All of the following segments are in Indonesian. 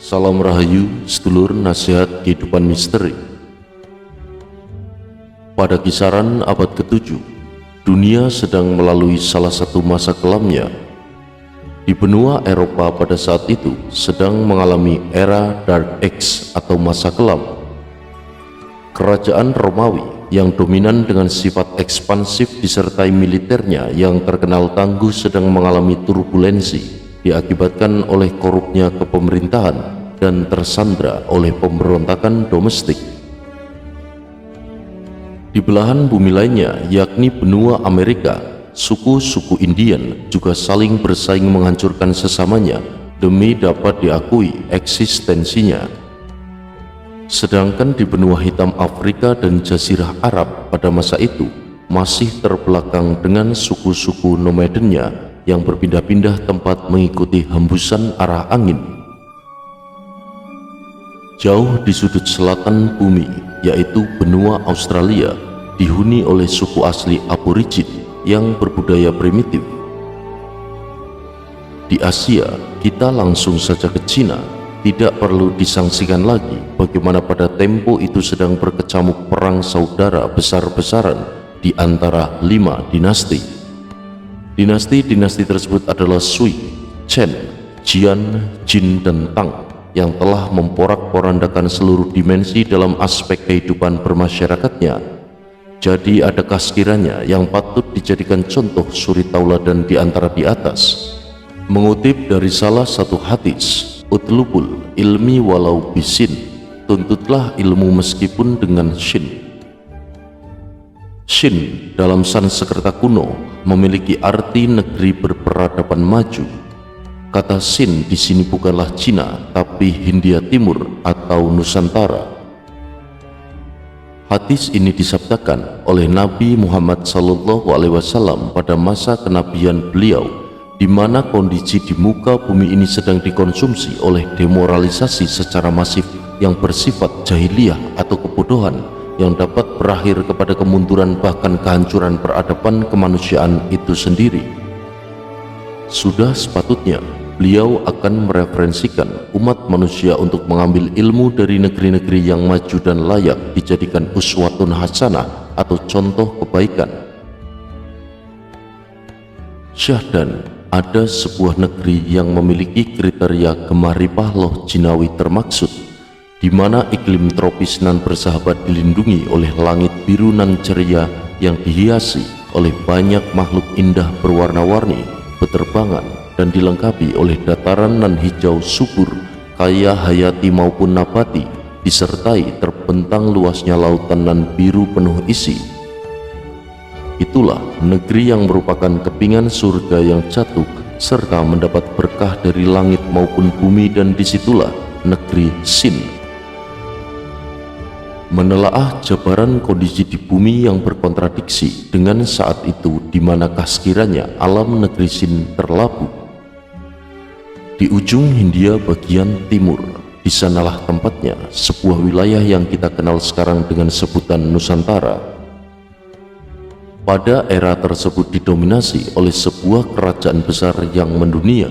Salam Rahayu, sedulur nasihat kehidupan misteri. Pada kisaran abad ke-7, dunia sedang melalui salah satu masa kelamnya. Di benua Eropa pada saat itu sedang mengalami era Dark Age atau masa kelam. Kerajaan Romawi yang dominan dengan sifat ekspansif disertai militernya yang terkenal tangguh sedang mengalami turbulensi diakibatkan oleh korupnya kepemerintahan dan tersandra oleh pemberontakan domestik. Di belahan bumi lainnya, yakni benua Amerika, suku-suku Indian juga saling bersaing menghancurkan sesamanya demi dapat diakui eksistensinya. Sedangkan di benua hitam Afrika dan Jazirah Arab pada masa itu masih terbelakang dengan suku-suku nomadennya yang berpindah-pindah tempat mengikuti hembusan arah angin. Jauh di sudut selatan bumi, yaitu benua Australia, dihuni oleh suku asli Aborigin yang berbudaya primitif. Di Asia, kita langsung saja ke Cina. Tidak perlu disangsikan lagi bagaimana pada tempo itu sedang berkecamuk perang saudara besar-besaran di antara 5 dinasti. Dinasti-dinasti tersebut adalah Sui, Chen, Jian, Jin, dan Tang yang telah memporak-porandakan seluruh dimensi dalam aspek kehidupan bermasyarakatnya. Jadi adakah sekiranya yang patut dijadikan contoh suri tauladan di antara di atas? Mengutip dari salah satu hadis, utlubul ilmi walau bisin, tuntutlah ilmu meskipun dengan shin. Shin dalam Sanskerta kuno memiliki arti negeri berperadaban maju. Kata Sin di sini bukanlah Cina, tapi Hindia Timur atau Nusantara. Hadis ini disabdakan oleh Nabi Muhammad SAW pada masa kenabian beliau, di mana kondisi di muka bumi ini sedang dikonsumsi oleh demoralisasi secara masif yang bersifat jahiliyah atau kebodohan yang dapat berakhir kepada kemunduran bahkan kehancuran peradaban kemanusiaan itu sendiri. Sudah sepatutnya beliau akan mereferensikan umat manusia untuk mengambil ilmu dari negeri-negeri yang maju dan layak dijadikan uswatun hasanah atau contoh kebaikan. Syahdan, ada sebuah negeri yang memiliki kriteria gemaripah loh jinawi termaksud, di mana iklim tropis nan bersahabat dilindungi oleh langit biru nan ceria yang dihiasi oleh banyak makhluk indah berwarna-warni beterbangan dan dilengkapi oleh dataran nan hijau subur kaya hayati maupun nabati, disertai terbentang luasnya lautan nan biru penuh isi. Itulah negeri yang merupakan kepingan surga yang jatuh serta mendapat berkah dari langit maupun bumi, dan disitulah negeri Sin. Menelaah jabaran kondisi di bumi yang berkontradiksi dengan saat itu, di manakah sekiranya alam negeri Sin terlabuh? Di ujung Hindia bagian timur, di sanalah tempatnya sebuah wilayah yang kita kenal sekarang dengan sebutan Nusantara. Pada era tersebut didominasi oleh sebuah kerajaan besar yang mendunia,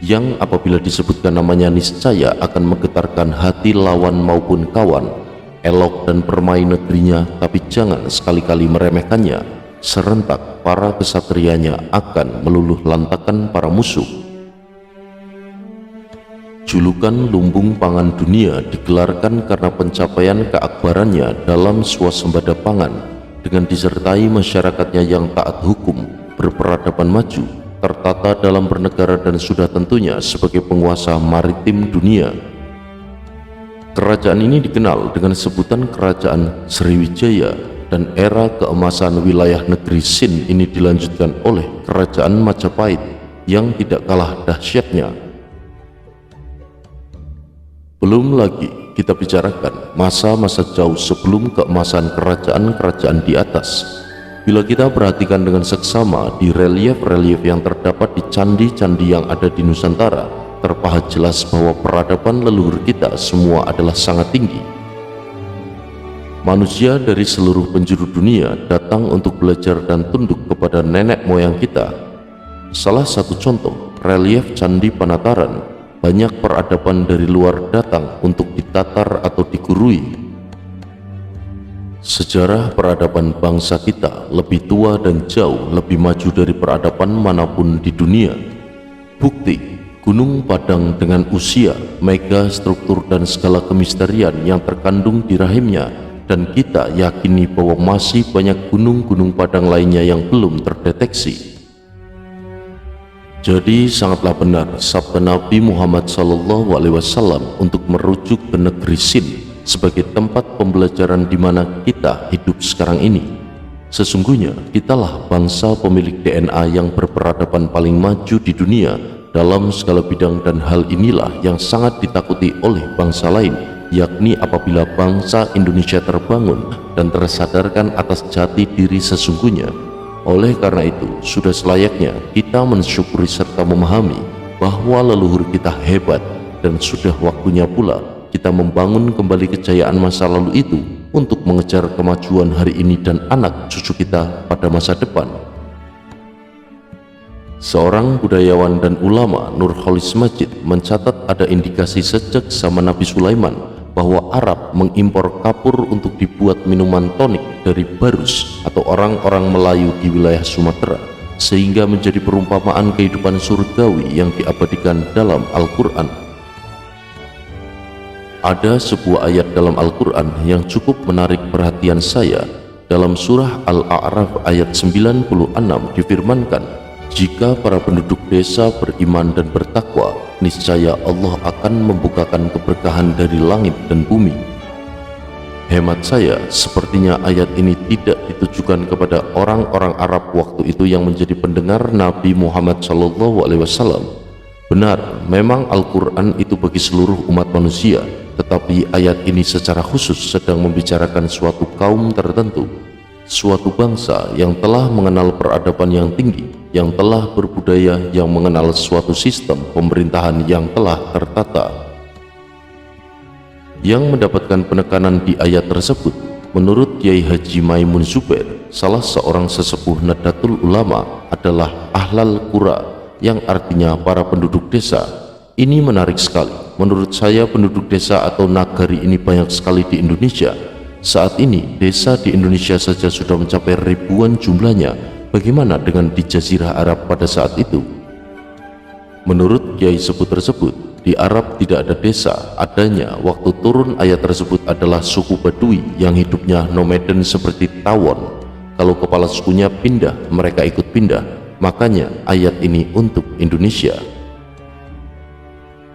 yang apabila disebutkan namanya niscaya akan menggetarkan hati lawan maupun kawan. Elok dan permai negerinya, tapi jangan sekali-kali meremehkannya. Serentak para kesatrianya akan meluluh lantakan para musuh. Julukan lumbung pangan dunia digelarkan karena pencapaian keakbarannya dalam swasembada pangan, dengan disertai masyarakatnya yang taat hukum, berperadaban maju, tertata dalam bernegara, dan sudah tentunya sebagai penguasa maritim dunia. Kerajaan ini dikenal dengan sebutan Kerajaan Sriwijaya, dan era keemasan wilayah negeri Sin ini dilanjutkan oleh Kerajaan Majapahit yang tidak kalah dahsyatnya. Belum lagi kita bicarakan masa-masa jauh sebelum keemasan kerajaan-kerajaan di atas. Bila kita perhatikan dengan seksama di relief-relief yang terdapat di candi-candi yang ada di Nusantara, terpahat jelas bahwa peradaban leluhur kita semua adalah sangat tinggi. Manusia dari seluruh penjuru dunia datang untuk belajar dan tunduk kepada nenek moyang kita. Salah satu contoh relief Candi Panataran banyak peradaban dari luar datang untuk ditatar atau digurui. Sejarah peradaban bangsa kita lebih tua dan jauh lebih maju dari peradaban manapun di dunia. Bukti, Gunung Padang dengan usia, mega struktur dan segala kemisterian yang terkandung di rahimnya, dan kita yakini bahwa masih banyak gunung-gunung padang lainnya yang belum terdeteksi. Jadi sangatlah benar sabda Nabi Muhammad SAW untuk merujuk ke negeri Sin sebagai tempat pembelajaran di mana kita hidup sekarang ini. Sesungguhnya kitalah bangsa pemilik DNA yang berperadaban paling maju di dunia dalam segala bidang, dan hal inilah yang sangat ditakuti oleh bangsa lain, yakni apabila bangsa Indonesia terbangun dan tersadarkan atas jati diri sesungguhnya. Oleh karena itu, sudah selayaknya kita mensyukuri serta memahami bahwa leluhur kita hebat, dan sudah waktunya pula kita membangun kembali kejayaan masa lalu itu untuk mengejar kemajuan hari ini dan anak cucu kita pada masa depan. Seorang budayawan dan ulama, Nurholis Majid, mencatat ada indikasi sejak zaman Nabi Sulaiman bahwa Arab mengimpor kapur untuk dibuat minuman tonik dari Barus atau orang-orang Melayu di wilayah Sumatera, sehingga menjadi perumpamaan kehidupan surgawi yang diabadikan dalam Al-Quran. Ada sebuah ayat dalam Al-Quran yang cukup menarik perhatian saya. Dalam surah Al-A'raf ayat 96 difirmankan, jika para penduduk desa beriman dan bertakwa, niscaya Allah akan membukakan keberkahan dari langit dan bumi. Hemat saya, sepertinya ayat ini tidak ditujukan kepada orang-orang Arab waktu itu yang menjadi pendengar Nabi Muhammad SAW. Benar, memang Al-Quran itu bagi seluruh umat manusia, tetapi ayat ini secara khusus sedang membicarakan suatu kaum tertentu, suatu bangsa yang telah mengenal peradaban yang tinggi, yang telah berbudaya, yang mengenal suatu sistem pemerintahan yang telah tertata. Yang mendapatkan penekanan di ayat tersebut, menurut Kiai Haji Maimun Zubair, salah seorang sesepuh Nahdlatul Ulama, adalah Ahlal Qura, yang artinya para penduduk desa. Ini menarik sekali. Menurut saya penduduk desa atau nagari ini banyak sekali di Indonesia. Saat ini desa di Indonesia saja sudah mencapai ribuan jumlahnya. Bagaimana dengan di Jazirah Arab pada saat itu? Menurut kiai sebut tersebut, di Arab tidak ada desa. Adanya waktu turun ayat tersebut adalah suku Badui yang hidupnya nomaden seperti tawon. Kalau kepala sukunya pindah, mereka ikut pindah. Makanya ayat ini untuk Indonesia.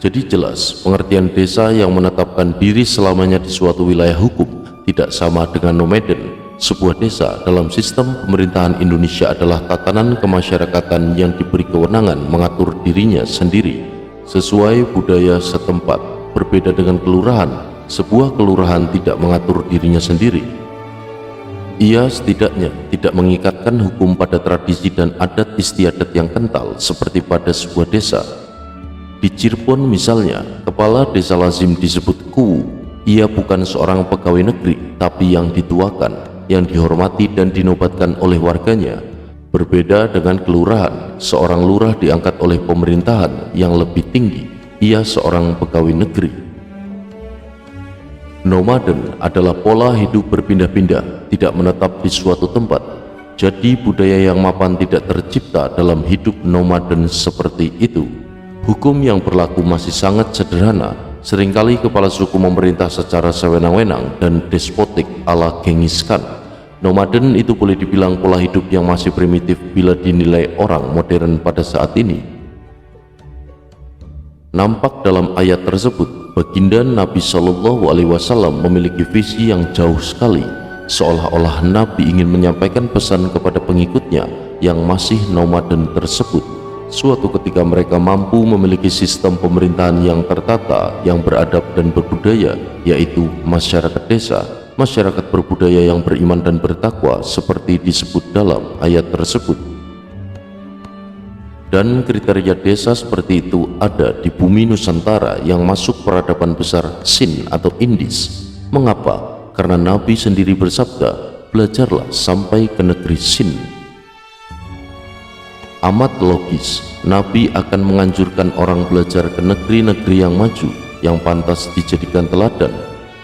Jadi jelas pengertian desa yang menetapkan diri selamanya di suatu wilayah hukum tidak sama dengan nomaden. Sebuah desa dalam sistem pemerintahan Indonesia adalah tatanan kemasyarakatan yang diberi kewenangan mengatur dirinya sendiri sesuai budaya setempat. Berbeda dengan kelurahan, sebuah kelurahan tidak mengatur dirinya sendiri. Ia setidaknya tidak mengikatkan hukum pada tradisi dan adat istiadat yang kental seperti pada sebuah desa. Di Cirebon misalnya, kepala desa lazim disebut Kuwu. Ia bukan seorang pegawai negeri, tapi yang dituakan, yang dihormati dan dinobatkan oleh warganya. Berbeda dengan kelurahan, seorang lurah diangkat oleh pemerintahan yang lebih tinggi. Ia seorang pegawai negeri. Nomaden adalah pola hidup berpindah-pindah, tidak menetap di suatu tempat. Jadi budaya yang mapan tidak tercipta dalam hidup nomaden seperti itu. Hukum yang berlaku masih sangat sederhana. Seringkali kepala suku memerintah secara sewenang-wenang dan despotik ala Genghis Khan. Nomaden itu boleh dibilang pola hidup yang masih primitif bila dinilai orang modern pada saat ini. Nampak dalam ayat tersebut, baginda Nabi SAW memiliki visi yang jauh sekali, seolah-olah Nabi ingin menyampaikan pesan kepada pengikutnya yang masih nomaden tersebut. Suatu ketika mereka mampu memiliki sistem pemerintahan yang tertata, yang beradab dan berbudaya, yaitu masyarakat desa, masyarakat berbudaya yang beriman dan bertakwa seperti disebut dalam ayat tersebut. Dan kriteria desa seperti itu ada di bumi Nusantara yang masuk peradaban besar Sin atau Indis. Mengapa? Karena Nabi sendiri bersabda, belajarlah sampai ke negeri Sin. Amat logis, Nabi akan menganjurkan orang belajar ke negeri-negeri yang maju, yang pantas dijadikan teladan.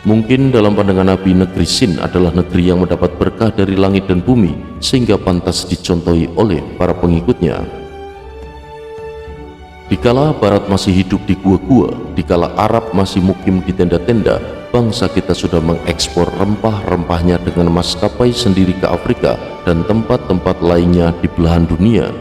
Mungkin dalam pandangan Nabi, negeri Sin adalah negeri yang mendapat berkah dari langit dan bumi, sehingga pantas dicontohi oleh para pengikutnya. Dikala Barat masih hidup di gua-gua, dikala Arab masih mukim di tenda-tenda, bangsa kita sudah mengekspor rempah-rempahnya dengan maskapai sendiri ke Afrika dan tempat-tempat lainnya di belahan dunia.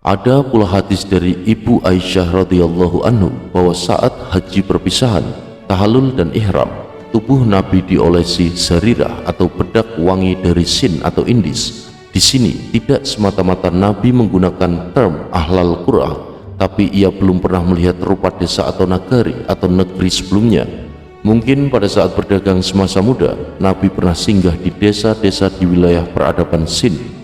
Ada pula hadis dari Ibu Aisyah radhiyallahu anhu bahwa saat haji perpisahan, tahallul dan ihram, tubuh Nabi diolesi sarirah atau bedak wangi dari Sin atau Indis. Di sini tidak semata-mata Nabi menggunakan term ahlal qura, tapi ia belum pernah melihat rupa desa atau nagari atau negeri sebelumnya. Mungkin pada saat berdagang semasa muda, Nabi pernah singgah di desa-desa di wilayah peradaban Sin.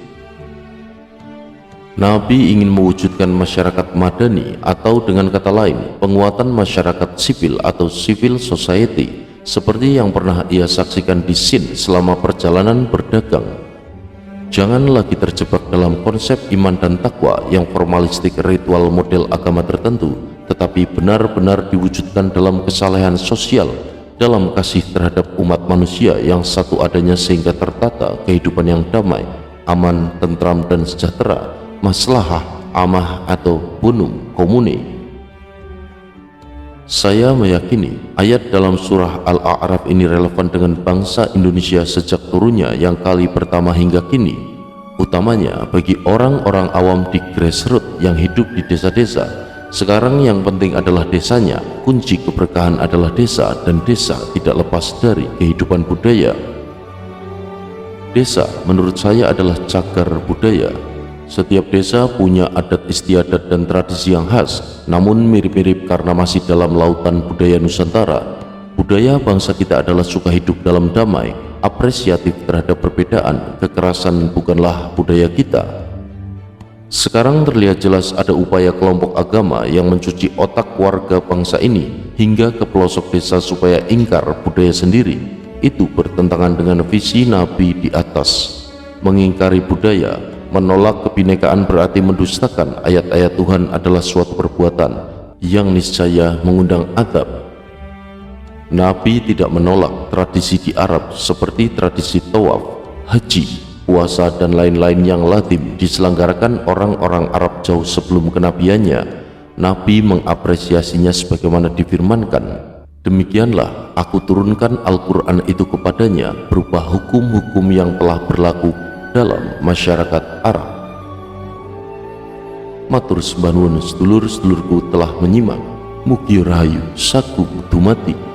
Nabi ingin mewujudkan masyarakat madani, atau dengan kata lain, penguatan masyarakat sipil atau civil society, seperti yang pernah ia saksikan di Sin selama perjalanan berdagang. Jangan lagi terjebak dalam konsep iman dan takwa yang formalistik ritual model agama tertentu, tetapi benar-benar diwujudkan dalam kesalehan sosial, dalam kasih terhadap umat manusia yang satu adanya, sehingga tertata kehidupan yang damai, aman, tentram dan sejahtera, maslahah, amah atau bunum, komune. Saya meyakini ayat dalam surah Al-A'raf ini relevan dengan bangsa Indonesia sejak turunnya yang kali pertama hingga kini, utamanya bagi orang-orang awam di grassroots yang hidup di desa-desa. Sekarang yang penting adalah desanya, kunci keberkahan adalah desa, dan desa tidak lepas dari kehidupan budaya. Desa menurut saya adalah cagar budaya. Setiap desa punya adat istiadat dan tradisi yang khas, namun mirip-mirip karena masih dalam lautan budaya Nusantara. Budaya bangsa kita adalah suka hidup dalam damai, apresiatif terhadap perbedaan. Kekerasan bukanlah budaya kita. Sekarang terlihat jelas ada upaya kelompok agama yang mencuci otak warga bangsa ini hingga ke pelosok desa supaya ingkar budaya sendiri. Itu bertentangan dengan visi Nabi di atas. Mengingkari budaya, menolak kebinekaan berarti mendustakan ayat-ayat Tuhan adalah suatu perbuatan yang niscaya mengundang azab. Nabi tidak menolak tradisi di Arab seperti tradisi tawaf, haji, puasa dan lain-lain yang lazim diselenggarakan orang-orang Arab jauh sebelum kenabiannya. Nabi mengapresiasinya sebagaimana difirmankan, "Demikianlah aku turunkan Al-Quran itu kepadanya berupa hukum-hukum yang telah berlaku dalam masyarakat Arab." Matur sembah nuwun sedulur-sedulurku telah menyimak. Mugi rahayu saku dumati.